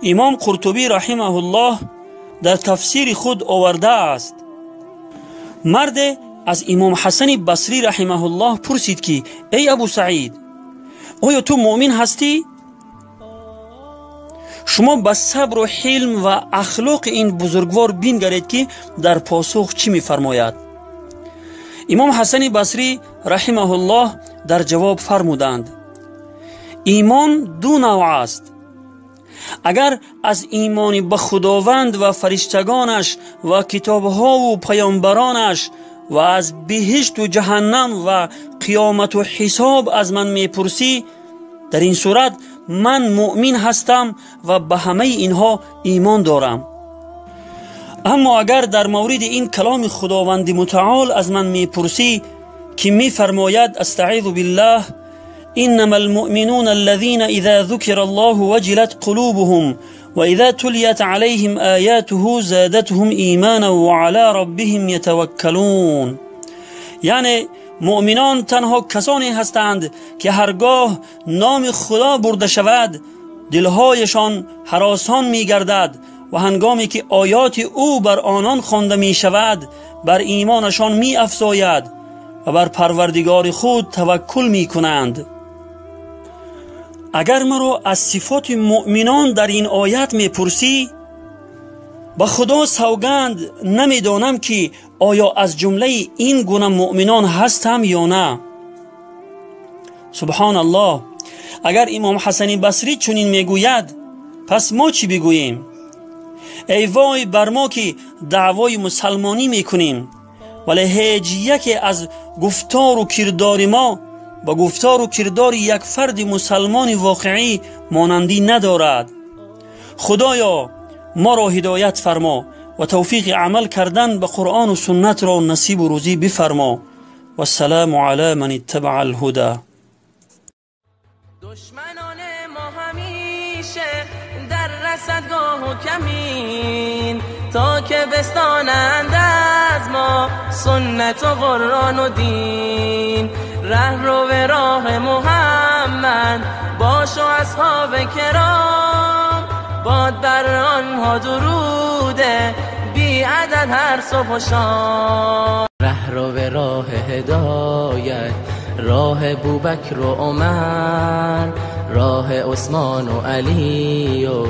امام قرطبی رحمه الله در تفسیر خود آورده است. مرد از امام حسن بصری رحمه الله پرسید که ای ابو سعید، آیا تو مؤمن هستی؟ شما به صبر و حلم و اخلاق این بزرگوار بنگرید که در پاسخ چی می‌فرماید. امام حسن بصری رحمه الله در جواب فرمودند: ایمان دو نوع است. اگر از ایمان به خداوند و فرشتگانش و کتابها و پیامبرانش و از بهشت و جهنم و قیامت و حساب از من میپرسی، در این صورت من مؤمن هستم و به همه اینها ایمان دارم. اما اگر در مورد این کلام خداوند متعال از من میپرسی که میفرماید استعیذ بالله انما المؤمنون الذين اذا ذكر الله وجلت قلوبهم واذا تليت عليهم آياته زادتهم ایمانا وعلى ربهم يتوكلون، یعنی مؤمنان تنها کسانی هستند که هرگاه نام خدا برده شود دلهایشان هراسان می گردد و هنگامی که آیات او بر آنان خوانده می شود بر ایمانشان می افزاید و بر پروردگار خود توکل می کنند. اگر مرا از صفات مؤمنان در این آیت می پرسی، با خدا سوگند نمی دانم که آیا از جمله این گونه مؤمنان هستم یا نه. سبحان الله، اگر امام حسن بصری چنین میگوید پس ما چی بگوییم؟ ای وای بر ما که دعوای مسلمانی میکنیم ولی هیچ یکی از گفتار و کردار ما با گفتار و کردار یک فرد مسلمان واقعی مانندی ندارد. خدایا ما را هدایت فرما و توفیق عمل کردن به قرآن و سنت را نصیب و روزی بفرما. و السلام علی من اتبع الهدى. دشمنان ما همیشه در رصدگاه و کمین تا که بستانند از ما سنت و قرآن و دین. ره رو به راه محمد باش و اصحاب کرام، باد بر آنها دروده بی عدد هر صبح و شام. ره رو به راه هدایت، راه بوبکر و عمر، راه عثمان و علی و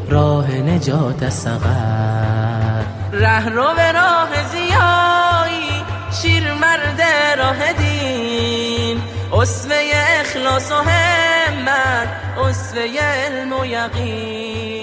راه نجات از سقر. ره رو به راه زیایی، شیر مرد راه دین، اسوه اخلاص و همت، اسوه علم و یقین.